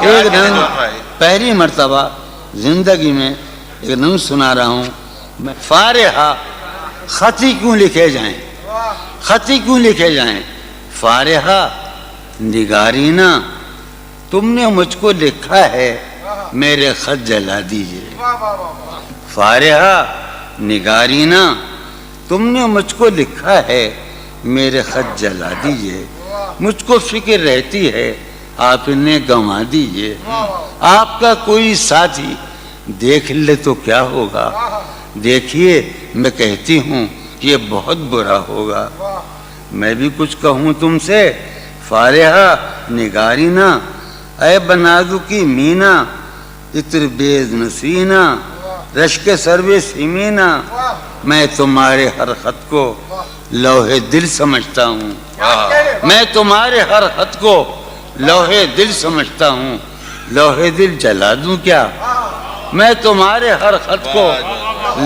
ایک نظم پہلی مرتبہ زندگی میں ایک نظم سنا رہا ہوں میں. فارحہ خطی کیوں لکھے جائیں, خطی کیوں لکھے جائیں. فارحہ نگارینہ تم نے مجھ کو لکھا ہے, میرے خط جلا دیجئے. فارحہ نگارینہ تم نے مجھ کو لکھا ہے, میرے خط جلا دیجئے. مجھ کو فکر رہتی ہے آپ انہیں گنوا دیجئے. آپ کا کوئی ساتھی دیکھ لے تو کیا ہوگا, دیکھیے میں کہتی ہوں یہ بہت برا ہوگا. میں بھی کچھ کہوں تم سے فارحہ نگارینہ, اے بنازو کی مینا عطر بیز نسینہ, رشک سرو سیمینہ, میں تمہارے ہر خط کو لوح دل سمجھتا ہوں. میں تمہارے ہر خط کو لوح دل سمجھتا ہوں. لوح دل جلا دوں کیا, میں تمہارے ہر خط کو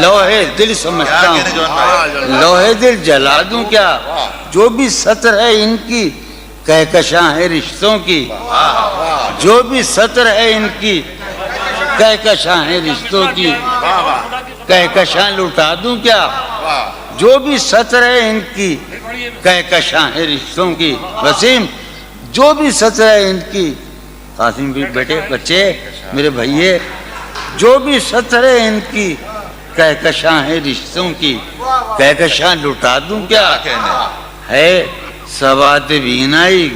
لوح دل سمجھتا ہوں. لوح دل جلا دوں کیا, جو بھی سطر ہے ان کی کہکشاں ہے رشتوں کی. جو بھی سطر ہے ان کی کہکشاں ہے رشتوں کی. کہکشاں لٹا دوں کیا, جو بھی سطر ہے ان کی کہکشاں ہے رشتوں کی. وسیم جو بھی سطر ہے ان کی, قاسم بھی بیٹے بچے میرے بھائیے, جو بھی سطر ہے ان کی کہکشاں ہے رشتوں کی. کہکشاں لٹا دوں کیا, ہے سواد بینائی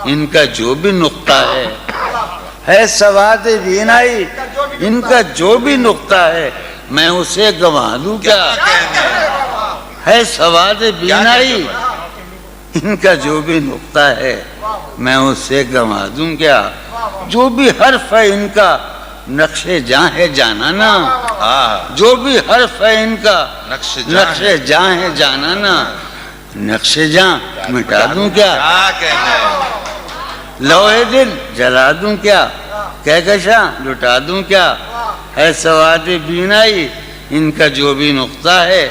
ان کا جو بھی نقطہ ہے, ہے سواد بینائی ان کا جو بھی نقطہ ہے, میں اسے گنوا دوں کیا. ہے سواد بینائی ان کا جو بھی نقطہ ہے, میں اسے گنوا دوں کیا. جو بھی حرف ہے ان کا نقش جاں ہے جانانا, جو بھی حرف ہے ان کا نقش جاں ہے جانانا. نقش جاں مٹا دوں کیا, لوح دل جلا دوں کیا, کہکشاں لٹا دوں کیا. ہے سواد بینائی ان کا جو بھی نقطہ ہے,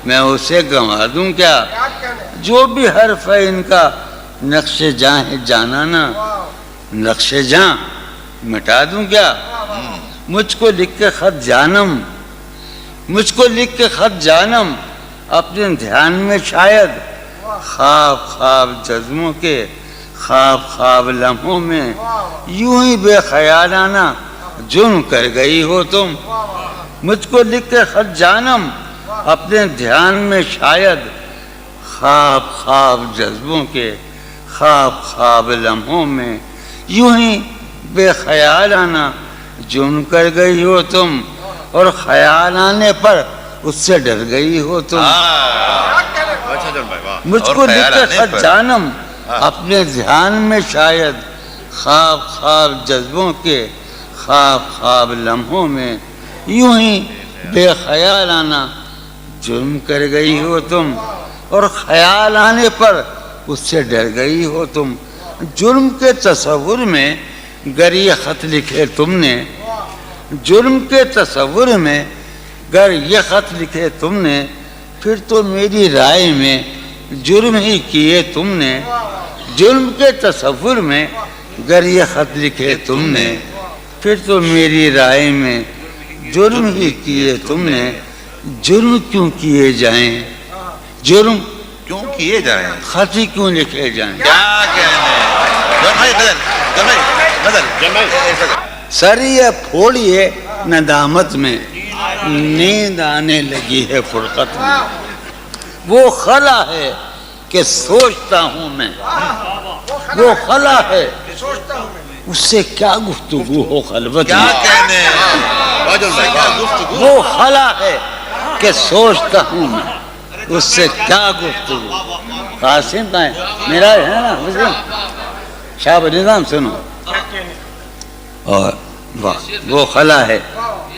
میں اسے گنوا دوں کیا. جو بھی حرف ہے ان کا نقش جاں ہے جانانا. نقش جاں مٹا دوں کیا. مجھ کو لکھ کے خط جانم, مجھ کو لکھ کے خط جانم, اپنے دھیان میں شاید خواب خواب جذبوں کے خواب خواب لمحوں میں یوں ہی بے خیالانہ جرم کر گئی ہو تم. مجھ کو لکھ کے خط جانم, اپنے دھیان میں شاید خواب خواب جذبوں کے خواب خواب لمحوں میں یوں ہی بے خیالانہ جرم کر گئی ہو تم. اور خیال آنے پر اس سے ڈر گئی ہو تم. مجھ کو لکھ کے خط جانم, اپنے دھیان میں شاید خواب خواب جذبوں کے خواب خواب لمحوں میں یوں ہی بے خیالانہ جرم کر گئی ہو تم. اور خیال آنے پر اس سے ڈر گئی ہو تم. جرم کے تصور میں گر یہ خط لکھے تم نے, جرم کے تصور میں گر یہ خط لکھے تم نے, پھر تو میری رائے میں جرم ہی کیے تم نے. جرم کے تصور میں گر یہ خط لکھے تم نے, پھر تو میری رائے میں جرم ہی کیے تم نے. جرم کیوں کیے جائیں, جرم کیوں کیے جائیں, خطی کیوں لکھے جائیں. کیا کہنے سر یہ پھوڑیے ندامت میں, نیند آنے لگی ہے فرقت میں. وہ خلا ہے کہ سوچتا ہوں میں, وہ خلا ہے اس سے کیا گفتگو ہو خلوت کیا میں. کہنے وہ خلا ہے کہ سوچتا ہوں میں, اس سے کیا گفتگو. قاسم ہے میرا ہے نا شاہ نظام سنو. اور وہ خلا ہے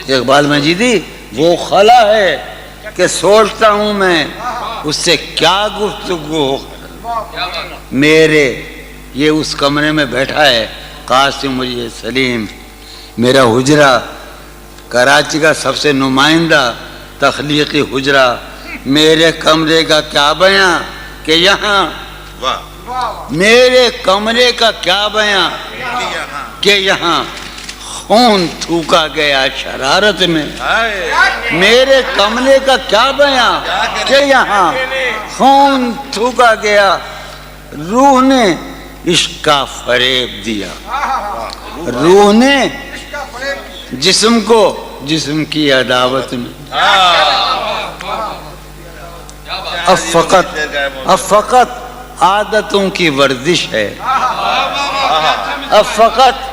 اقبال مجیدی, وہ خلا ہے کہ سوچتا ہوں میں, اس سے کیا گفتگو ہو. میرے یہ اس کمرے میں بیٹھا ہے قاسم مجھے سلیم, میرا حجرہ کراچی کا سب سے نمائندہ تخلیقی حجرہ. میرے کمرے کا کیا بیاں کہ یہاں واہ میرے کمرے کا کیا بیاں کہ یہاں خون تھوکا گیا شرارت میں. میرے کمرے کا کیا بیاں کہ یہاں خون تھوکا گیا روح نے عشق کا فریب دیا. روح نے جسم کو جسم کی عداوت میں. اب فقط عادتوں کی ورزش ہے. اب فقط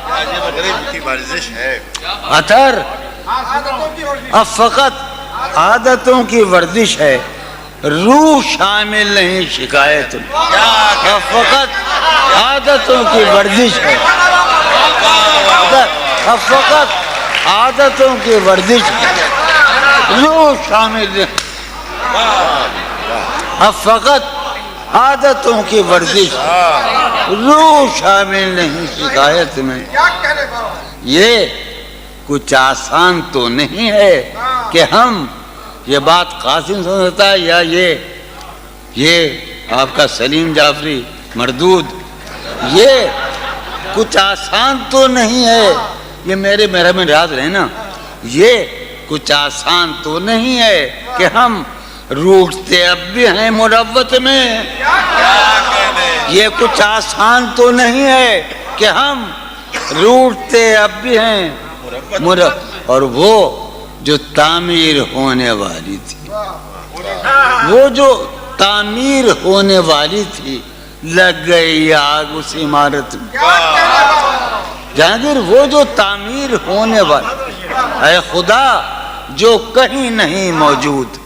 کی ورزش ہے. اثر اب فقط عادتوں کی ورزش ہے. روح شامل نہیں شکایت میں. اب فقط عادتوں کی ورزش ہے. اب فقط عادتوں کی ورزش ہے. روح شامل نہیں. اب فقط عادتوں کی ورزش روح شامل نہیں شکایت میں. یہ کچھ آسان تو نہیں ہے کہ ہم یہ بات قاسم سمجھتا ہے یا یہ آپ کا سلیم جعفری مردود. یہ کچھ آسان تو نہیں ہے. یہ میرے محرم ریاض رہے نا. یہ کچھ آسان تو نہیں ہے کہ ہم روٹتے اب بھی ہیں مروت میں. یہ کچھ آسان تو نہیں ہے کہ ہم روٹتے اب بھی ہیں اور وہ جو تعمیر ہونے والی تھی وہ جو تعمیر ہونے والی تھی لگ گئی آگ اس عمارت میں. جہانگیر وہ جو تعمیر ہونے والی اے خدا جو کہیں نہیں موجود.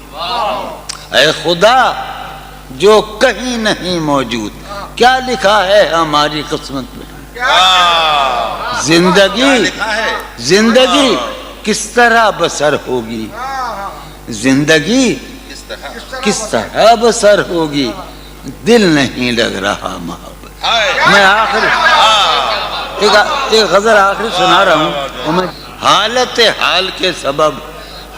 اے خدا جو کہیں نہیں موجود. کیا لکھا ہے ہماری قسمت میں؟ زندگی کس طرح بسر ہوگی. زندگی کس طرح بسر ہوگی. دل نہیں لگ رہا محبت. میں آخر ایک غزل آخر سنا رہا ہوں. حالت حال کے سبب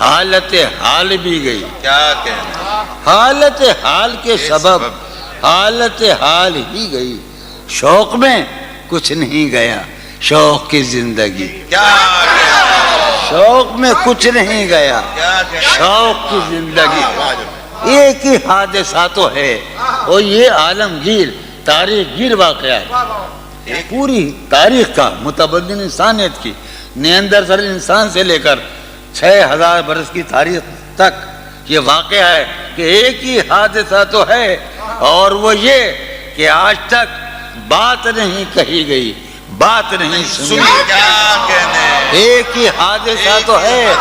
حالت حال بھی گئی. کیا کہنا. حالت حال کے سبب حالت حال ہی گئی. شوق میں کچھ نہیں گیا شوق کی زندگی. کیا کہنا. شوق میں کچھ نہیں گیا شوق کی زندگی. ایک ہی حادثہ تو ہے اور یہ عالمگیر تاریخ گیر واقعہ ہے. پوری تاریخ کا متبدل انسانیت کی نیاندرتال انسان سے لے کر 6000 برس کی تاریخ تک یہ واقعہ ہے کہ ایک ہی حادثہ تو ہے اور وہ یہ کہ آج تک بات نہیں کہی گئی بات نہیں سنی. کیا کہنے. ایک ہی حادثہ تو ہے.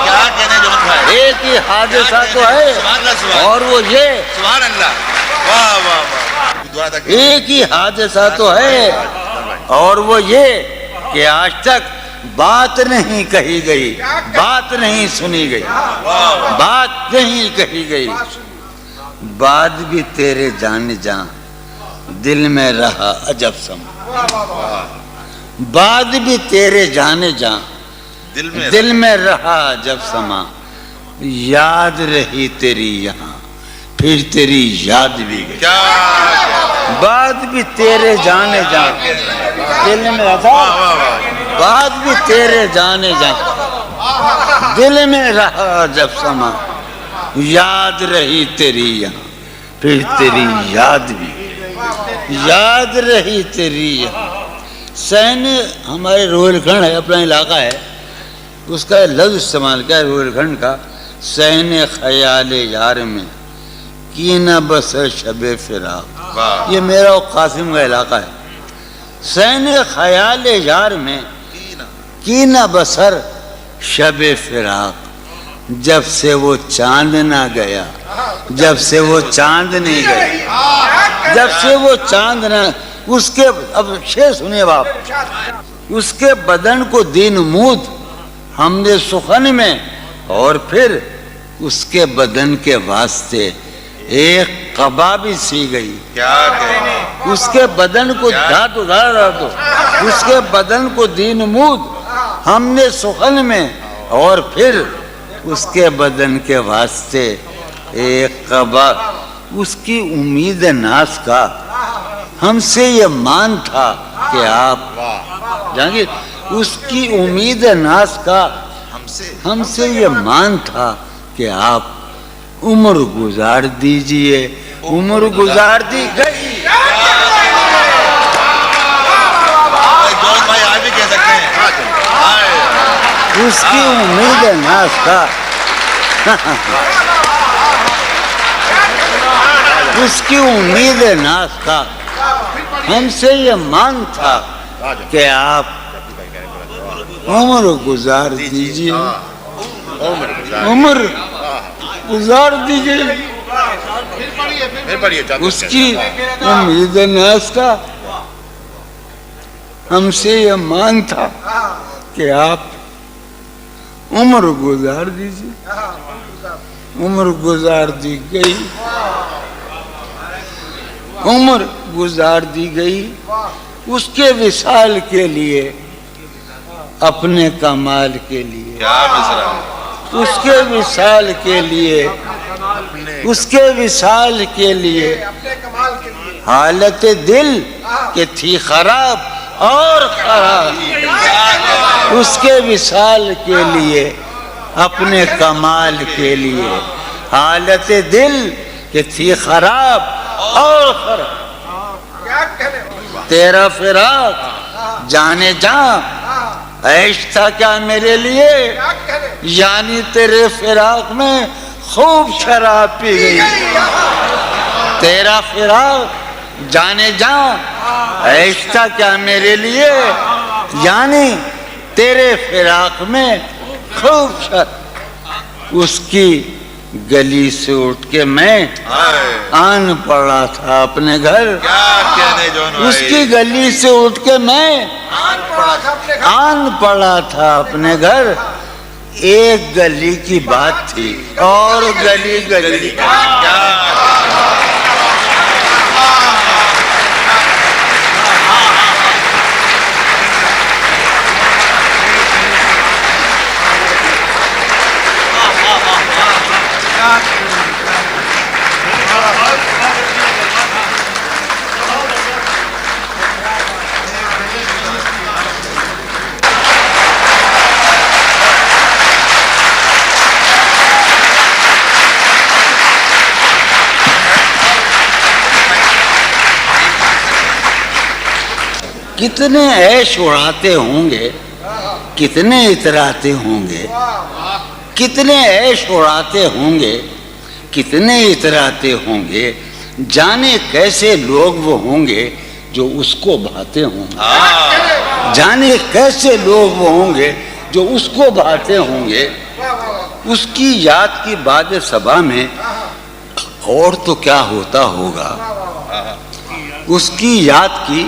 کیا کہنے جو ہے. ایک ہی حادثہ تو ہے اور وہ یہ سبحان اللہ. واہ واہ واہ. ایک ہی حادثہ تو ہے اور وہ یہ کہ آج تک بات نہیں کہی گئی بات نہیں سنی گئی بات نہیں کہی گئی. بات بھی تیرے جان جان دل میں رہا عجب سما. بات بھی تیرے جانے جان دل میں رہا جب سما. یاد رہی تیری یہاں پھر تیری یاد بھی گئی. بات بھی تیرے جانے جان دل میں رہا. بات بھی تیرے جانے جان دل میں رہا جب سما. یاد رہی تیری یہاں پھر تیری یاد بھی یاد رہی تیری یہاں. سین ہمارے روہیل کھنڈ ہے اپنا علاقہ ہے اس کا لفظ استعمال کیا ہے روہیل کھنڈ کا. سین خیال یار میں کی نہ بس شب فراق. یہ میرا اور قاسم کا علاقہ ہے. سین خیال یار میں کی نہ بسر شب فراق. جب سے وہ چاند نہ گیا جب سے وہ چاند نہیں گیا جب سے وہ چاند نہ اس کے اب شعر سنیے باپ. اس کے بدن کو دین مود ہم نے سخن میں اور پھر اس کے بدن کے واسطے ایک قبا بھی سی گئی. اس کے بدن کو اس کے بدن کو دین مود ہم نے سخن میں اور پھر اس کے بدن کے واسطے ایک قبا. اس کی امید ناز کا ہم سے یہ مان تھا کہ آپ جانگیر اس کی امید ناز کا ہم سے یہ مان تھا کہ آپ عمر گزار دیجئے عمر گزار دی گئی جون بھائی آپ بھی کہہ سکتے ہیں اس کی امید ناز کا اس کی امید ناز کا ہم سے یہ مان تھا کہ آپ عمر گزار دیجئے عمر گزار دیجئے اس کی امید ناز کا ہم سے یہ مان تھا کہ آپ عمر گزار دیجئے عمر گزار دی گئی عمر گزار دی گئی اس کے وصال کے لیے اپنے کمال کے لیے اس کے وصال کے لیے اس کے وصال کے لیے حالت دل کہ تھی خراب اور خراب اس کے وصال کے لیے اپنے کمال کے لیے حالت دل کہ تھی خراب اور خراب تیرا فراق جانے جاں عیش تھا کیا میرے لیے یعنی تیرے فراق میں خوب شراب پی گئی تیرا فراق جانے جاں عیش تھا کیا میرے لیے یعنی تیرے فراق میں خوب شراب اس کی گلی سے اٹھ کے میں آن پڑا تھا اپنے گھر اس کی گلی سے اٹھ کے میں آن پڑا تھا اپنے گھر ایک گلی کی بات تھی اور گلی گلی کتنے عیش اڑاتے ہوں گے کتنے اتراتے ہوں گے کتنے عیش اڑاتے ہوں گے کتنے اتراتے ہوں گے جانے کیسے لوگ وہ ہوں گے جو اس کو بھاتے ہوں گے جانے کیسے لوگ وہ ہوں گے جو اس کو بھاتے ہوں گے اس کی یاد کی باد صبا میں اور تو کیا ہوتا ہوگا اس کی یاد کی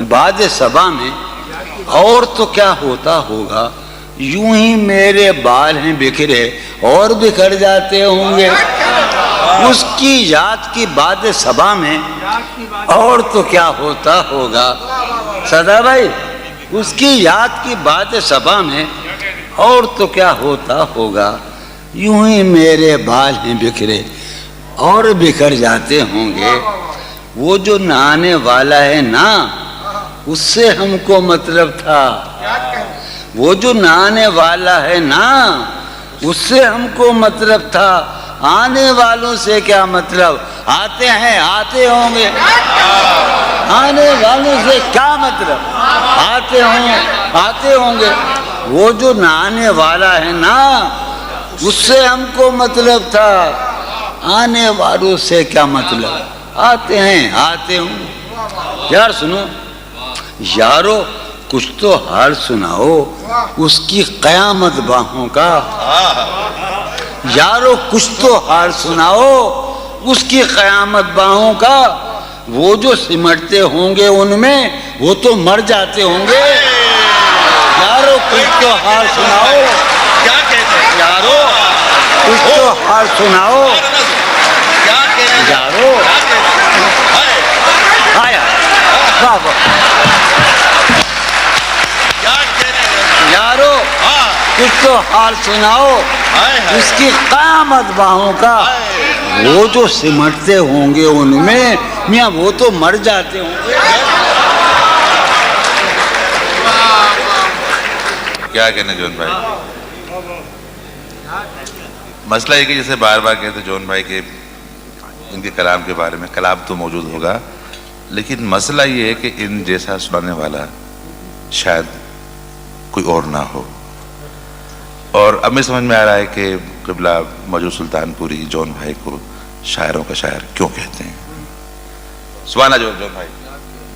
باد صبا میں اور تو کیا ہوتا ہوگا یوں ہی میرے بال ہیں بکھرے اور بکھر جاتے ہوں گے اس کی یاد کی باد صبا میں اور تو کیا ہوتا ہوگا صدا بھائی اس کی یاد کی باد صبا میں اور تو کیا ہوتا ہوگا یوں ہی میرے بال ہیں بکھرے اور بکھر جاتے ہوں گے وہ جو نہانے والا ہے نا اس سے ہم کو مطلب تھا وہ جو نہانے والا ہے نا اس سے ہم کو مطلب تھا آنے والوں سے کیا مطلب آتے ہیں آتے ہوں گے آنے والوں سے کیا مطلب آتے ہوں گے وہ جو نہانے والا ہے نا اس سے ہم کو مطلب تھا آنے والوں سے کیا مطلب آتے ہیں آتے ہوں یار سنو یارو کچھ تو حال سناؤ اس کی قیامت باہوں کا یارو کچھ تو حال سناؤ اس کی قیامت باہوں کا وہ جو سمٹتے ہوں گے ان میں وہ تو مر جاتے ہوں گے یارو کچھ تو حال سناؤ یارو کچھ تو حال سناؤ یارو آیا بابا یارو کچھ تو حال سناؤ اس کی قیامت باہوں کا وہ جو سمٹتے ہوں گے ان میں میاں وہ تو مر جاتے ہوں گے. کیا کہنا جون بھائی؟ مسئلہ یہ کہ جیسے بار بار کہتے جون بھائی کہ ان کے کلام کے بارے میں، کلام تو موجود ہوگا لیکن مسئلہ یہ ہے کہ ان جیسا سنانے والا شاید کوئی اور نہ ہو. اور اب میں سمجھ میں آ رہا ہے کہ قبلہ موجود سلطان پوری جون بھائی کو شاعروں کا شاعر کیوں کہتے ہیں. سبحان اللہ جون بھائی.